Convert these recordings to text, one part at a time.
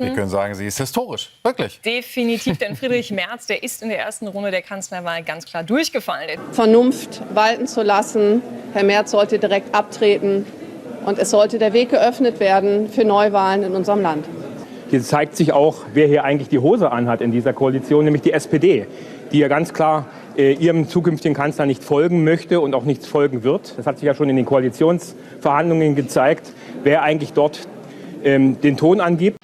Wir können sagen, sie ist historisch. Wirklich. Definitiv, denn Friedrich Merz, der ist in der ersten Runde der Kanzlerwahl ganz klar durchgefallen. Vernunft walten zu lassen. Herr Merz sollte direkt abtreten. Und es sollte der Weg geöffnet werden für Neuwahlen in unserem Land. Hier zeigt sich auch, wer hier eigentlich die Hose anhat in dieser Koalition, nämlich die SPD, die ja ganz klar ihrem zukünftigen Kanzler nicht folgen möchte und auch nichts folgen wird. Das hat sich ja schon in den Koalitionsverhandlungen gezeigt, wer eigentlich dort den Ton angibt.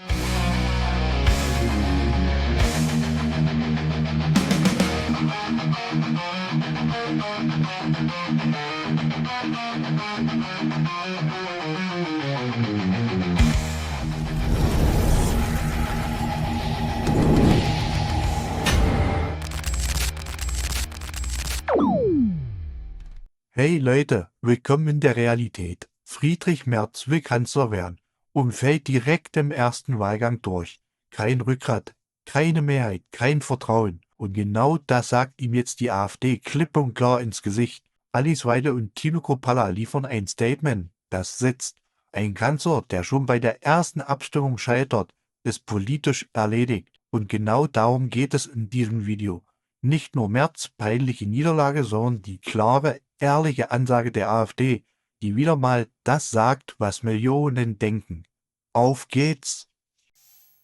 Hey Leute, willkommen in der Realität. Friedrich Merz will Kanzler werden und fällt direkt im ersten Wahlgang durch. Kein Rückgrat, keine Mehrheit, kein Vertrauen. Und genau das sagt ihm jetzt die AfD klipp und klar ins Gesicht. Alice Weidel und Tino Kruppalla liefern ein Statement, das sitzt. Ein Kanzler, der schon bei der ersten Abstimmung scheitert, ist politisch erledigt. Und genau darum geht es in diesem Video. Nicht nur Merz' peinliche Niederlage, sondern die klare, ehrliche Ansage der AfD, die wieder mal das sagt, was Millionen denken. Auf geht's!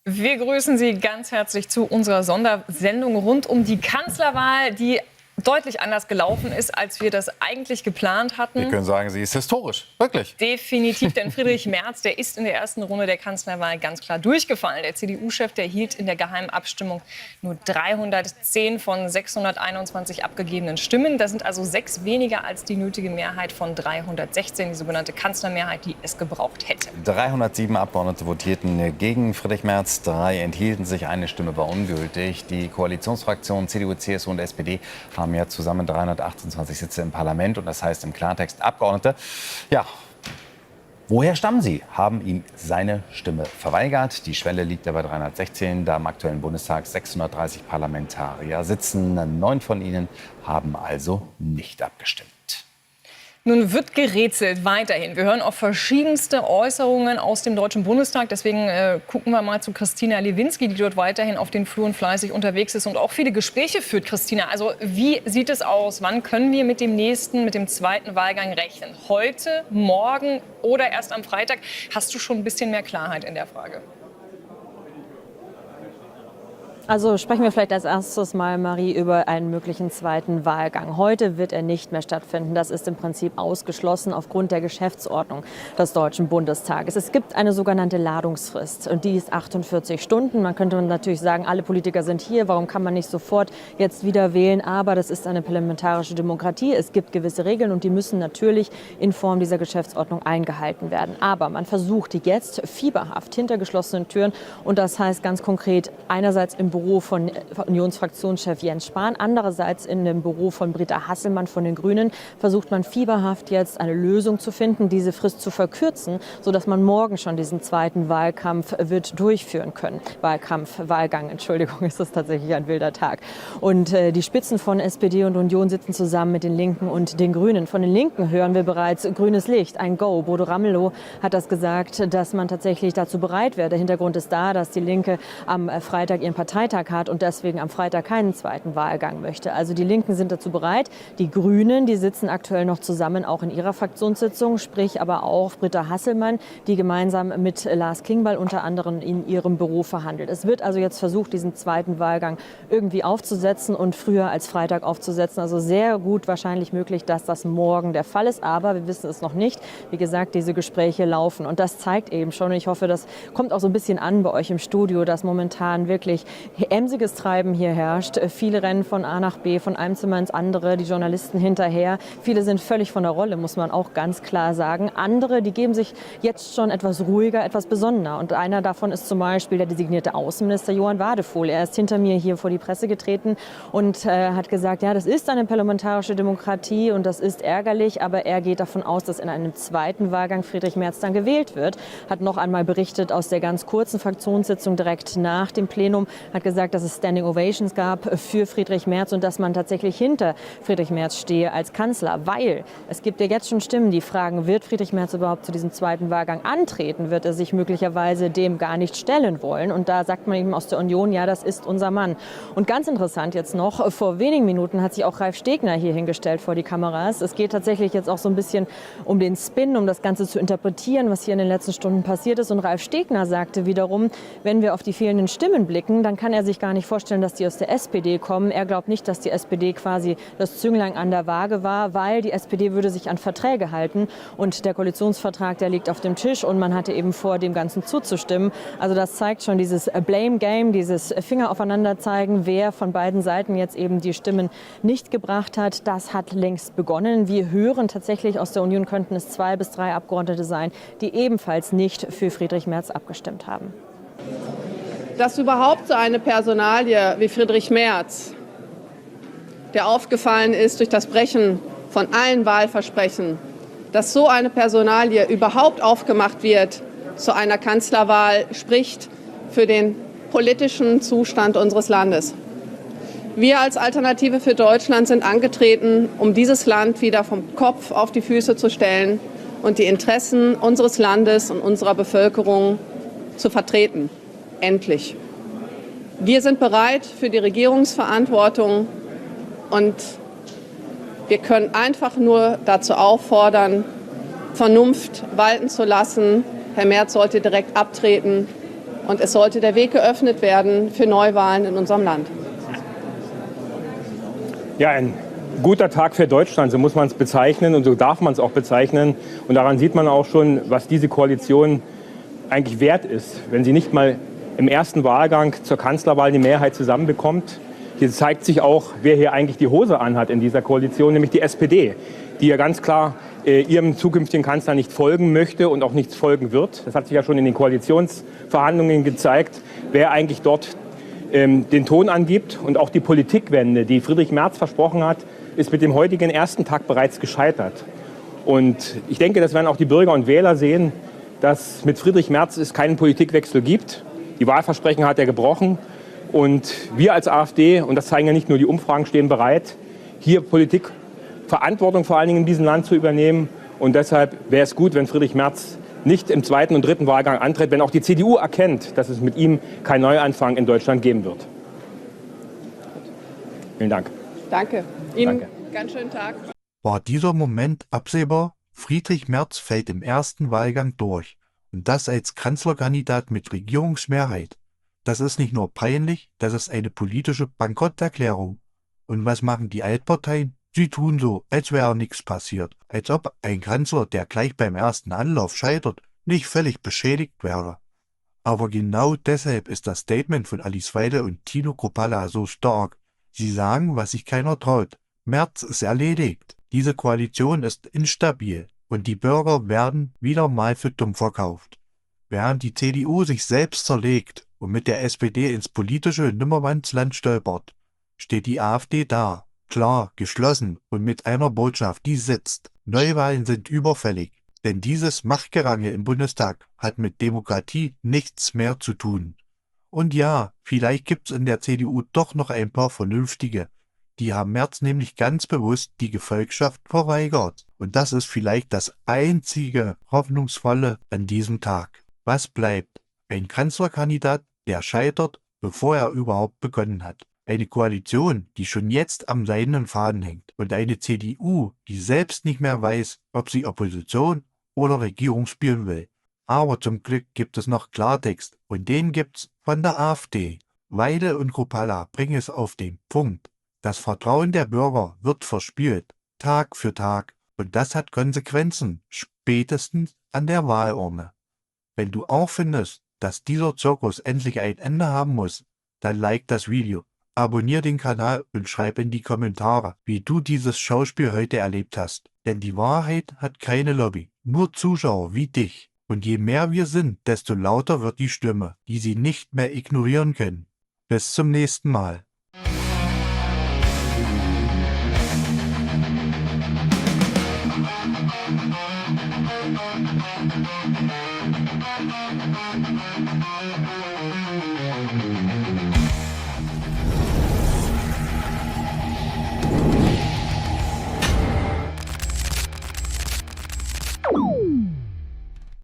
Wir grüßen Sie ganz herzlich zu unserer Sondersendung rund um die Kanzlerwahl, die deutlich anders gelaufen ist, als wir das eigentlich geplant hatten. Wir können sagen, sie ist historisch. Wirklich. Definitiv, denn Friedrich Merz, der ist in der ersten Runde der Kanzlerwahl ganz klar durchgefallen. Der CDU-Chef, der hielt in der geheimen Abstimmung nur 310 von 621 abgegebenen Stimmen. Das sind also 6 weniger als die nötige Mehrheit von 316, die sogenannte Kanzlermehrheit, die es gebraucht hätte. 307 Abgeordnete votierten gegen Friedrich Merz, 3 enthielten sich, 1 Stimme war ungültig. Die Koalitionsfraktionen CDU, CSU und SPD haben ja zusammen 328 Sitze im Parlament und das heißt im Klartext Abgeordnete. Ja, woher stammen sie? Haben ihm seine Stimme verweigert. Die Schwelle liegt ja bei 316, da im aktuellen Bundestag 630 Parlamentarier sitzen. 9 von ihnen haben also nicht abgestimmt. Nun wird gerätselt weiterhin. Wir hören auch verschiedenste Äußerungen aus dem Deutschen Bundestag. Deswegen gucken wir mal zu Christina Lewinsky, die dort weiterhin auf den Fluren fleißig unterwegs ist und auch viele Gespräche führt. Christina, also wie sieht es aus? Wann können wir mit dem zweiten Wahlgang rechnen? Heute, morgen oder erst am Freitag? Hast du schon ein bisschen mehr Klarheit in der Frage? Also sprechen wir vielleicht als erstes mal, Marie, über einen möglichen zweiten Wahlgang. Heute wird er nicht mehr stattfinden. Das ist im Prinzip ausgeschlossen aufgrund der Geschäftsordnung des Deutschen Bundestages. Es gibt eine sogenannte Ladungsfrist und die ist 48 Stunden. Man könnte natürlich sagen, alle Politiker sind hier, warum kann man nicht sofort jetzt wieder wählen? Aber das ist eine parlamentarische Demokratie. Es gibt gewisse Regeln und die müssen natürlich in Form dieser Geschäftsordnung eingehalten werden. Aber man versucht die jetzt fieberhaft hinter geschlossenen Türen und das heißt ganz konkret einerseits im Büro von Unionsfraktionschef Jens Spahn. Andererseits in dem Büro von Britta Hasselmann von den Grünen versucht man fieberhaft jetzt eine Lösung zu finden, diese Frist zu verkürzen, sodass man morgen schon diesen zweiten Wahlkampf wird durchführen können. Wahlgang, Entschuldigung, ist das tatsächlich ein wilder Tag. Und die Spitzen von SPD und Union sitzen zusammen mit den Linken und den Grünen. Von den Linken hören wir bereits grünes Licht, ein Go. Bodo Ramelow hat das gesagt, dass man tatsächlich dazu bereit wäre. Der Hintergrund ist da, dass die Linke am Freitag ihren Parteitag hat und deswegen am Freitag keinen zweiten Wahlgang möchte. Also die Linken sind dazu bereit. Die Grünen, die sitzen aktuell noch zusammen, auch in ihrer Fraktionssitzung, sprich aber auch Britta Hasselmann, die gemeinsam mit Lars Klingbeil unter anderem in ihrem Büro verhandelt. Es wird also jetzt versucht, diesen zweiten Wahlgang irgendwie aufzusetzen und früher als Freitag aufzusetzen. Also sehr gut wahrscheinlich möglich, dass das morgen der Fall ist, aber wir wissen es noch nicht. Wie gesagt, diese Gespräche laufen und das zeigt eben schon, und ich hoffe, das kommt auch so ein bisschen an bei euch im Studio, dass momentan wirklich emsiges Treiben hier herrscht. Viele rennen von A nach B, von einem Zimmer ins andere, die Journalisten hinterher. Viele sind völlig von der Rolle, muss man auch ganz klar sagen. Andere, die geben sich jetzt schon etwas ruhiger, etwas besonderer. Und einer davon ist zum Beispiel der designierte Außenminister Johann Wadephol. Er ist hinter mir hier vor die Presse getreten und hat gesagt, ja, das ist eine parlamentarische Demokratie und das ist ärgerlich, aber er geht davon aus, dass in einem zweiten Wahlgang Friedrich Merz dann gewählt wird. Hat noch einmal berichtet aus der ganz kurzen Fraktionssitzung direkt nach dem Plenum, hat hat gesagt, dass es Standing Ovations gab für Friedrich Merz und dass man tatsächlich hinter Friedrich Merz stehe als Kanzler. Weil es gibt ja jetzt schon Stimmen, die fragen, wird Friedrich Merz überhaupt zu diesem zweiten Wahlgang antreten? Wird er sich möglicherweise dem gar nicht stellen wollen? Und da sagt man eben aus der Union, ja, das ist unser Mann. Und ganz interessant jetzt noch, vor wenigen Minuten hat sich auch Ralf Stegner hier hingestellt vor die Kameras. Es geht tatsächlich jetzt auch so ein bisschen um den Spin, um das Ganze zu interpretieren, was hier in den letzten Stunden passiert ist. Und Ralf Stegner sagte wiederum, wenn wir auf die fehlenden Stimmen blicken, dann kann er sich gar nicht vorstellen, dass die aus der SPD kommen. Er glaubt nicht, dass die SPD quasi das Zünglein an der Waage war, weil die SPD würde sich an Verträge halten. Und der Koalitionsvertrag, der liegt auf dem Tisch und man hatte eben vor, dem Ganzen zuzustimmen. Also das zeigt schon dieses Blame Game, dieses Finger aufeinander zeigen, wer von beiden Seiten jetzt eben die Stimmen nicht gebracht hat. Das hat längst begonnen. Wir hören tatsächlich, aus der Union könnten es 2 bis 3 Abgeordnete sein, die ebenfalls nicht für Friedrich Merz abgestimmt haben. Dass überhaupt so eine Personalie wie Friedrich Merz, der aufgefallen ist durch das Brechen von allen Wahlversprechen, dass so eine Personalie überhaupt aufgemacht wird zu einer Kanzlerwahl, spricht für den politischen Zustand unseres Landes. Wir als Alternative für Deutschland sind angetreten, um dieses Land wieder vom Kopf auf die Füße zu stellen und die Interessen unseres Landes und unserer Bevölkerung zu vertreten. Endlich. Wir sind bereit für die Regierungsverantwortung und wir können einfach nur dazu auffordern, Vernunft walten zu lassen. Herr Merz sollte direkt abtreten und es sollte der Weg geöffnet werden für Neuwahlen in unserem Land. Ja, ein guter Tag für Deutschland, so muss man es bezeichnen und so darf man es auch bezeichnen. Und daran sieht man auch schon, was diese Koalition eigentlich wert ist, wenn sie nicht mal im ersten Wahlgang zur Kanzlerwahl eine Mehrheit zusammenbekommt. Hier zeigt sich auch, wer hier eigentlich die Hose anhat in dieser Koalition, nämlich die SPD, die ja ganz klar ihrem zukünftigen Kanzler nicht folgen möchte und auch nichts folgen wird. Das hat sich ja schon in den Koalitionsverhandlungen gezeigt, wer eigentlich dort den Ton angibt. Und auch die Politikwende, die Friedrich Merz versprochen hat, ist mit dem heutigen ersten Tag bereits gescheitert. Und ich denke, das werden auch die Bürger und Wähler sehen, dass mit Friedrich Merz es keinen Politikwechsel gibt. Die Wahlversprechen hat er gebrochen. Und wir als AfD, und das zeigen ja nicht nur die Umfragen, stehen bereit, hier Politikverantwortung vor allen Dingen in diesem Land zu übernehmen. Und deshalb wäre es gut, wenn Friedrich Merz nicht im zweiten und dritten Wahlgang antritt, wenn auch die CDU erkennt, dass es mit ihm keinen Neuanfang in Deutschland geben wird. Vielen Dank. Danke. Ihnen Danke. Ganz schönen Tag. War dieser Moment absehbar? Friedrich Merz fällt im ersten Wahlgang durch. Und das als Kanzlerkandidat mit Regierungsmehrheit. Das ist nicht nur peinlich, das ist eine politische Bankrotterklärung. Und was machen die Altparteien? Sie tun so, als wäre nichts passiert. Als ob ein Kanzler, der gleich beim ersten Anlauf scheitert, nicht völlig beschädigt wäre. Aber genau deshalb ist das Statement von Alice Weidel und Tino Kruppalla so stark. Sie sagen, was sich keiner traut. Merz ist erledigt. Diese Koalition ist instabil und die Bürger werden wieder mal für dumm verkauft. Während die CDU sich selbst zerlegt und mit der SPD ins politische Nimmermannsland stolpert, steht die AfD da, klar, geschlossen und mit einer Botschaft, die sitzt. Neuwahlen sind überfällig, denn dieses Machtgerangel im Bundestag hat mit Demokratie nichts mehr zu tun. Und ja, vielleicht gibt's in der CDU doch noch ein paar Vernünftige. Die haben Merz nämlich ganz bewusst die Gefolgschaft verweigert. Und das ist vielleicht das einzige Hoffnungsvolle an diesem Tag. Was bleibt? Ein Kanzlerkandidat, der scheitert, bevor er überhaupt begonnen hat. Eine Koalition, die schon jetzt am seidenen Faden hängt. Und eine CDU, die selbst nicht mehr weiß, ob sie Opposition oder Regierung spielen will. Aber zum Glück gibt es noch Klartext. Und den gibt's von der AfD. Weidel und Kruppalla bringen es auf den Punkt. Das Vertrauen der Bürger wird verspielt, Tag für Tag. Und das hat Konsequenzen, spätestens an der Wahlurne. Wenn du auch findest, dass dieser Zirkus endlich ein Ende haben muss, dann like das Video, abonnier den Kanal und schreib in die Kommentare, wie du dieses Schauspiel heute erlebt hast. Denn die Wahrheit hat keine Lobby, nur Zuschauer wie dich. Und je mehr wir sind, desto lauter wird die Stimme, die sie nicht mehr ignorieren können. Bis zum nächsten Mal.